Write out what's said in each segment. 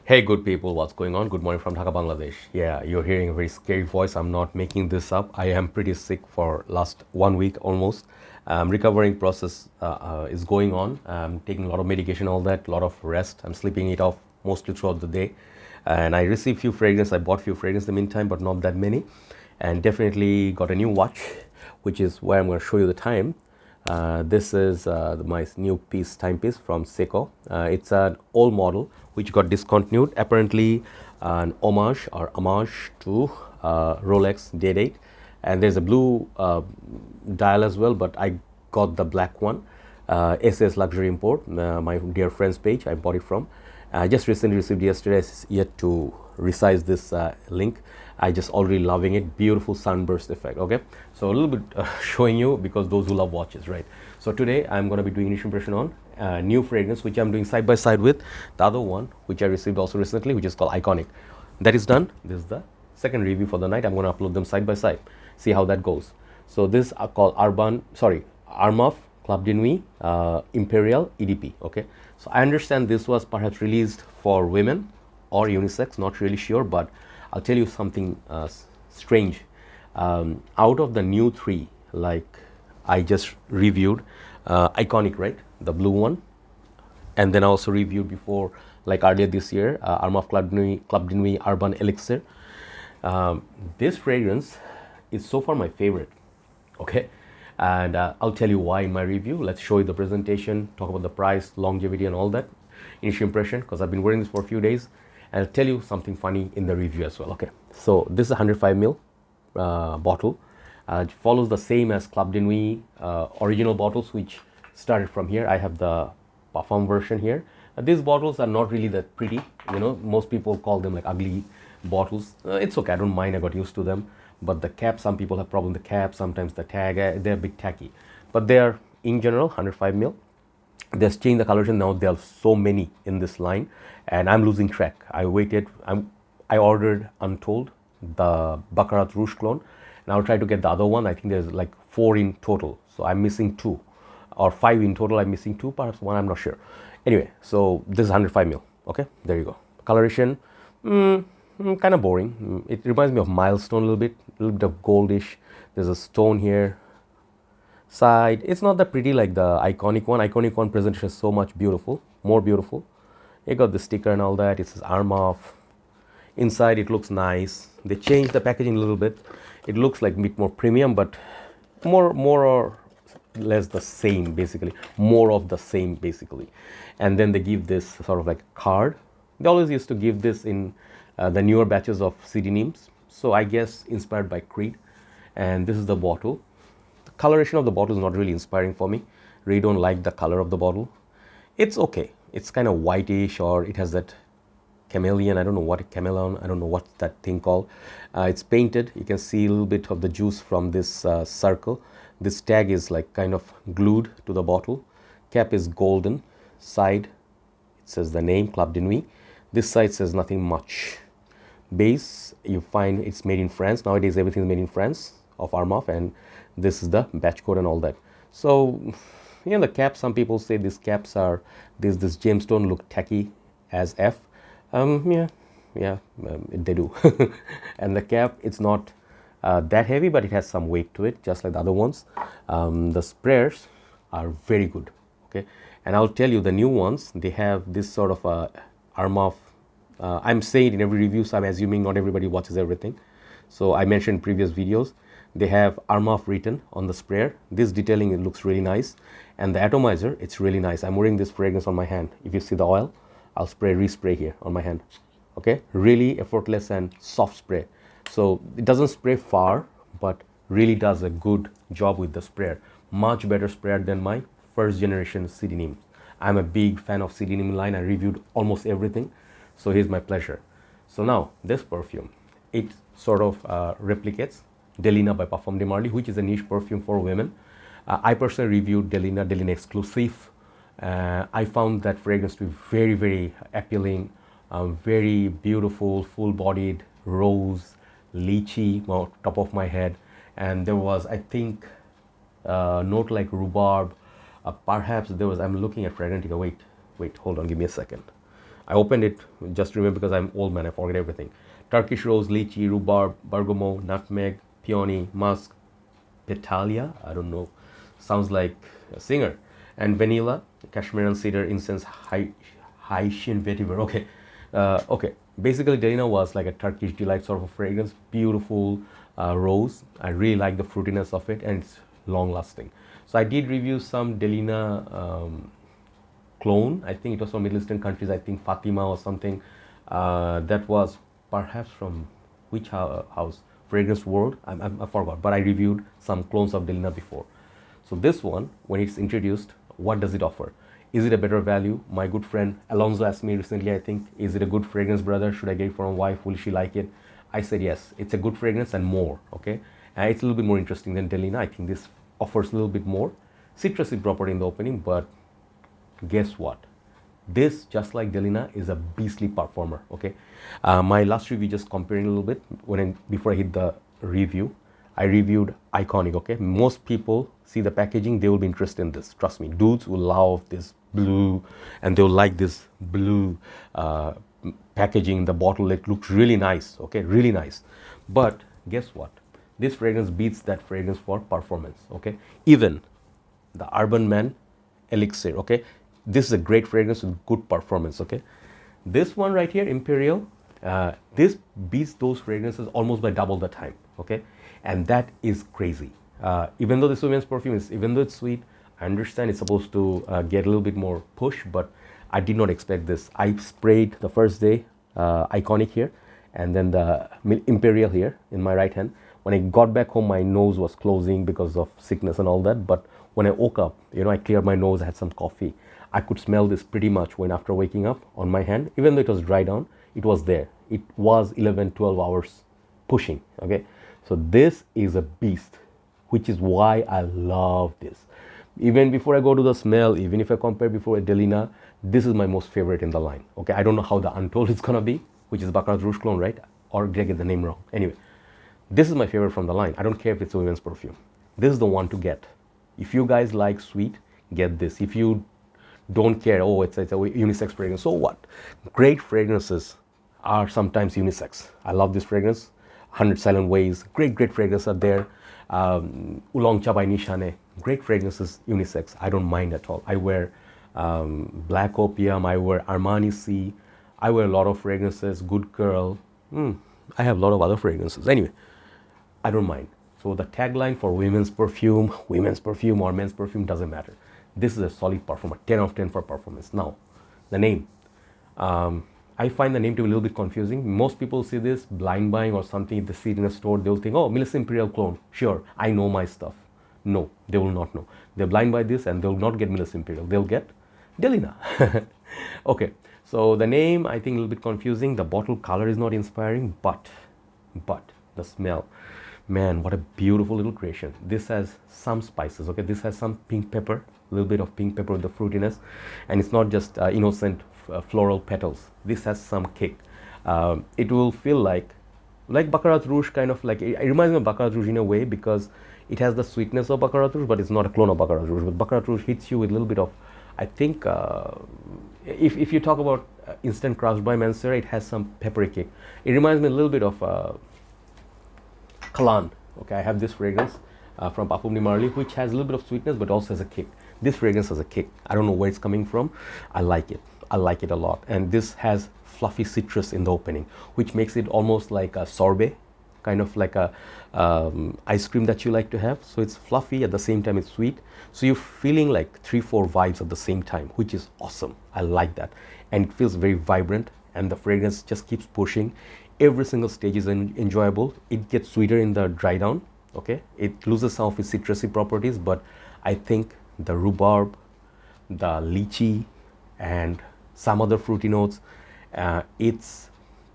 Hey, good people, what's going on? Good morning from Dhaka, Bangladesh. Yeah, you're hearing a very scary voice. I'm not making this up. I am pretty sick for last 1 week almost. Recovering process is going on. I'm taking a lot of medication, all that, a lot of rest. I'm sleeping it off mostly throughout the day. And I received few fragrances. I bought few fragrances in the meantime, but not that many. And definitely got a new watch, which is where I'm going to show you the time. This is my new timepiece from Seiko. It's an old model which got discontinued. Apparently, an homage to Rolex Day-Date, and there's a blue dial as well. But I got the black one. SS Luxury Import, my dear friend's page. I bought it from. I just recently received yesterday. It's yet to resize this link. I just already loving it. Beautiful sunburst effect. Okay, so a little bit showing you because those who love watches, right? So today I'm going to be doing initial impression on new fragrance which I'm doing side by side with the other one which I received also recently, which is called Iconic. That is done. This is the second review for the night. I'm going to upload them side by side. See how that goes. So this are called Armaf Club de Nuit Imperiale EDP. Okay, so I understand this was perhaps released for women or unisex, not really sure, but I'll tell you something strange. Out of the new three, like I just reviewed Iconic, right? The blue one. And then I also reviewed before, like earlier this year, Armaf Club de Nuit Urban Elixir. This fragrance is so far my favorite. Okay, and I'll tell you why in my review. Let's show you the presentation, talk about the price, longevity, and all that. Initial impression, because I've been wearing this for a few days, and I'll tell you something funny in the review as well. Okay, so this is a 105 ml bottle. It follows the same as Club de Nuit original bottles, which started from here. I have the Parfum version here. These bottles are not really that pretty. You know, most people call them like ugly bottles. It's okay. I don't mind. I got used to them. But the cap, some people have problem with the cap. Sometimes the tag, they're a bit tacky. But they are in general 105 ml. They've changed the coloration now. There are so many in this line, and I'm losing track. I ordered Untold, the Baccarat Rouge clone, and I'll try to get the other one. I think there's like 4 in total, so I'm missing 2, or 5 in total. I'm missing 2, perhaps 1. I'm not sure. Anyway, so this is 105 ml. Okay, there you go. Coloration, kind of boring. It reminds me of Milestone a little bit of goldish. There's a stone here. Side, it's not that pretty like the Iconic one. Iconic one presentation is so much beautiful, more beautiful. You got the sticker and all that. It says Armaf. Inside it looks nice. They changed the packaging a little bit. It looks like a bit more premium, but more or less the same, basically. More of the same, basically. And then they give this sort of like card. They always used to give this in the newer batches of CD names. So I guess inspired by Creed. And this is the bottle. Coloration of the bottle is not really inspiring for me. Really don't like the color of the bottle. It's okay. It's kind of whitish, or it has that chameleon. I don't know what chameleon. I don't know what's that thing called. It's painted. You can see a little bit of the juice from this circle. This tag is like kind of glued to the bottle. Cap is golden. Side, it says the name Club de Nuit. This side says nothing much. Base, you find it's made in France. Nowadays everything is made in France of Armaf, and this is the batch code and all that. So, you know, the cap, some people say these caps are, this gemstone look tacky as F. They do. And the cap, it's not that heavy, but it has some weight to it, just like the other ones. The sprayers are very good. Okay, and I'll tell you, the new ones, they have this sort of Armaf. I'm saying it in every review, so I'm assuming not everybody watches everything. So I mentioned in previous videos, they have Armaf written on the sprayer. This detailing, it looks really nice. And the atomizer, it's really nice. I'm wearing this fragrance on my hand. If you see the oil, I'll respray here on my hand. Okay, really effortless and soft spray. So it doesn't spray far, but really does a good job with the sprayer. Much better sprayer than my first generation CD Neem. I'm a big fan of CD Neem line. I reviewed almost everything. So here's my pleasure. So now this perfume, it sort of replicates Delina by Parfum de Marly, which is a niche perfume for women. I personally reviewed Delina exclusive. I found that fragrance to be very, very appealing, very beautiful, full-bodied, rose, lychee, top of my head. And there was, I think, note like rhubarb. Perhaps there was, I'm looking at Fragrantica. Wait, hold on, give me a second. I opened it, just remember because I'm old man, I forget everything. Turkish rose, lychee, rhubarb, bergamot, nutmeg, peony, musk, petalia, I don't know, sounds like a singer, and vanilla, Kashmirian cedar, incense, Haitian vetiver. Okay, okay. Basically, Delina was like a Turkish delight sort of a fragrance, beautiful rose. I really like the fruitiness of it, and it's long lasting. So I did review some Delina clone. I think it was from Middle Eastern countries. I think Fatima or something. That was perhaps from which house? Fragrance World. I forgot, but I reviewed some clones of Delina before. So this one, when it's introduced, what does it offer? Is it a better value? My good friend Alonso asked me recently, I think, is it a good fragrance, brother? Should I get it for my wife? Will she like it? I said yes. It's a good fragrance and more. Okay, it's a little bit more interesting than Delina. I think this offers a little bit more citrusy property in the opening, but guess what? This, just like Delina, is a beastly performer. Okay, my last review, just comparing a little bit, before I hit the review, I reviewed Iconic. Okay, most people see the packaging, they will be interested in this. Trust me, dudes will love this blue, and they'll like this blue packaging. The bottle, it looks really nice. Okay, really nice. But guess what? This fragrance beats that fragrance for performance. Okay, even the Urban Man Elixir. Okay, this is a great fragrance with good performance. Okay, this one right here, Imperial, this beats those fragrances almost by double the time. Okay, and that is crazy. Even though this women's perfume is, even though it's sweet, I understand it's supposed to get a little bit more push, but I did not expect this. I sprayed the first day Iconic here, and then the Imperial here in my right hand. When I got back home, my nose was closing because of sickness and all that. But when I woke up, I cleared my nose, I had some coffee. I could smell this pretty much when after waking up on my hand, even though it was dry down, it was there. It was 11, 12 hours pushing. Okay, so this is a beast, which is why I love this. Even before I go to the smell, even if I compare before Delina, this is my most favorite in the line. Okay, I don't know how the Untold is gonna be, which is Baccarat Rouge clone, right? Or did I get the name wrong? Anyway, this is my favorite from the line. I don't care if it's a women's perfume. This is the one to get. If you guys like sweet, get this. If you don't care, oh, it's a unisex fragrance, so what? Great fragrances are sometimes unisex. I love this fragrance. 100 Silent Ways, great fragrances are there. Oolong Cha by Nishane, great fragrances, unisex. I don't mind at all. I wear Black Opium, I wear Armani C, I wear a lot of fragrances, Good Girl. I have a lot of other fragrances. Anyway, I don't mind. So the tagline for women's perfume or men's perfume doesn't matter. This is a solid performer, 10 out of 10 for performance. Now, the name. I find the name to be a little bit confusing. Most people see this blind buying or something. If they see it in a store, they'll think, oh, Milis Imperial clone. Sure, I know my stuff. No, they will not know. They blind buy this and they'll not get Milis Imperial. They'll get Delina. Okay, so the name, I think, a little bit confusing. The bottle color is not inspiring, but the smell. Man, what a beautiful little creation. This has some spices, okay? This has some pink pepper, a little bit of pink pepper with the fruitiness. And it's not just innocent floral petals. This has some kick. It will feel like Baccarat Rouge, kind of like, it reminds me of Baccarat Rouge in a way, because it has the sweetness of Baccarat Rouge, but it's not a clone of Baccarat Rouge. But Baccarat Rouge hits you with a little bit of, I think, if you talk about instant crush by Mancera, it has some peppery kick. It reminds me a little bit of Kalan. Okay, I have this fragrance from Parfum de Marly, which has a little bit of sweetness, but also has a kick. This fragrance has a kick. I don't know where it's coming from. I like it. I like it a lot. And this has fluffy citrus in the opening, which makes it almost like a sorbet, kind of like a ice cream that you like to have. So it's fluffy, at the same time it's sweet. So you're feeling like 3-4 vibes at the same time, which is awesome. I like that. And it feels very vibrant, and the fragrance just keeps pushing. Every single stage is enjoyable. It gets sweeter in the dry down. Okay, it loses some of its citrusy properties, but I think the rhubarb, the lychee, and some other fruity notes, it's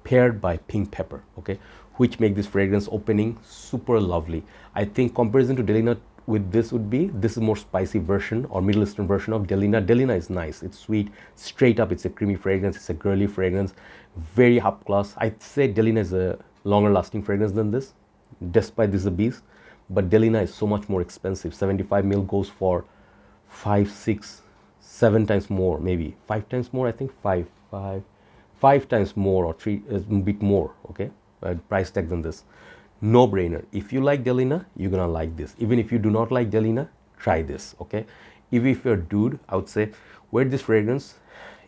paired by pink pepper, okay, which make this fragrance opening super lovely. I think comparison to Delina with this would be, this is more spicy version or Middle Eastern version of Delina. Delina is nice, it's sweet, straight up, it's a creamy fragrance, it's a girly fragrance, very up class. I'd say Delina is a longer lasting fragrance than this, despite this is a beast, but Delina is so much more expensive. 75 ml goes for 5, 6, 7 times more, maybe 5 times more. I think 5, 5 times more or three a bit more, okay, price tag than this. No brainer. If you like Delina, you're gonna like this. Even if you do not like Delina, try this, okay. Even if you're a dude, I would say wear this fragrance.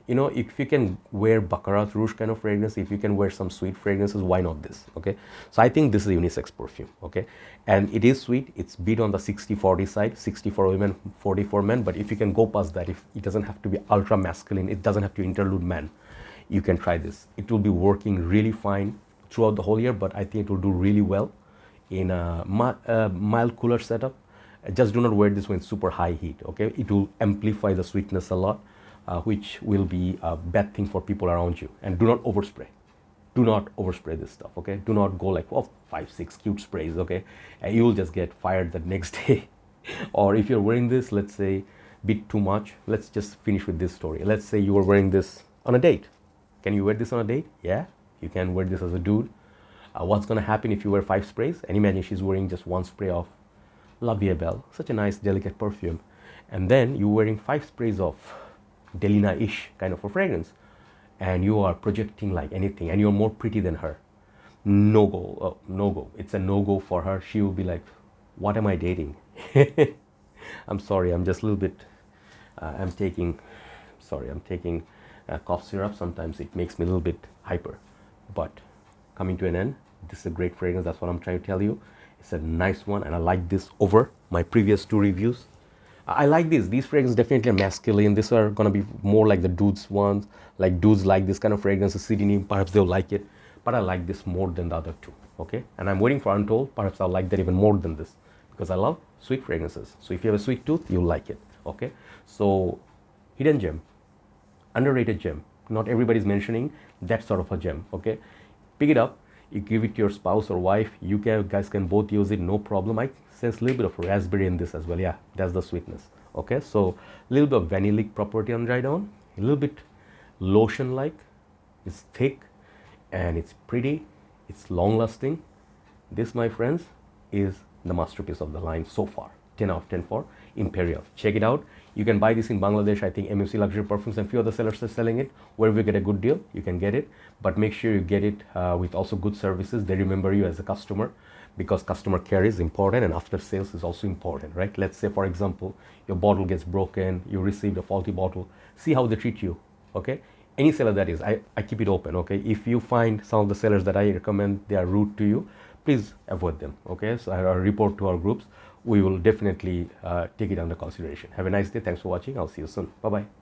You know, if you can wear Baccarat Rouge kind of fragrance, if you can wear some sweet fragrances, why not this, okay. So I think this is a unisex perfume, okay, and it is sweet. It's bit on the 60-40 side, 60 for women, 40 for men, but if you can go past that, if it doesn't have to be ultra masculine, it doesn't have to interlude man, you can try this. It will be working really fine throughout the whole year, but I think it will do really well in a mild cooler setup. Just do not wear this when super high heat, okay. It will amplify the sweetness a lot, which will be a bad thing for people around you. And do not overspray. Do not overspray this stuff, okay. Do not go like, oh, 5-6 cute sprays, okay, and you will just get fired the next day. Or if you're wearing this, let's say bit too much, let's just finish with this story. Let's say you were wearing this on a date. Can you wear this on a date? Yeah, you can wear this as a dude. What's gonna happen if you wear 5 sprays? And imagine she's wearing just 1 spray of La Vie Belle, such a nice delicate perfume, and then you're wearing 5 sprays of Delina-ish kind of a fragrance, and you are projecting like anything, and you're more pretty than her. No go, no go. It's a no go for her. She will be like, what am I dating? I'm sorry, I'm just a little bit, I'm taking cough syrup. Sometimes it makes me a little bit hyper, but coming to an end, this is a great fragrance. That's what I'm trying to tell you. It's a nice one, and I like this over my previous 2 reviews. I like this. These fragrances definitely are masculine. These are gonna be more like the dudes ones. Like dudes like this kind of fragrances. Sidney, perhaps they'll like it, but I like this more than the other 2. Okay, and I'm waiting for Untold. Perhaps I'll like that even more than this because I love sweet fragrances. So if you have a sweet tooth, you'll like it. Okay, so hidden gem, underrated gem. Not everybody's mentioning that sort of a gem. Okay, pick it up. You give it to your spouse or wife. You guys can both use it, no problem. I sense a little bit of raspberry in this as well. Yeah, that's the sweetness. Okay, so a little bit of vanillic property on dry down, a little bit lotion-like. It's thick and it's pretty. It's long-lasting. This, my friends, is the masterpiece of the line so far. 10 out of 10 for Imperial. Check it out. You can buy this in Bangladesh. I think MMC Luxury Perfumes and few other sellers are selling it. Wherever you get a good deal, you can get it. But make sure you get it with also good services. They remember you as a customer because customer care is important and after sales is also important, right? Let's say, for example, your bottle gets broken, you received a faulty bottle. See how they treat you, okay? Any seller that is, I keep it open, okay? If you find some of the sellers that I recommend, they are rude to you, please avoid them, okay? So I report to our groups. We will definitely take it under consideration. Have a nice day. Thanks for watching. I'll see you soon. Bye-bye.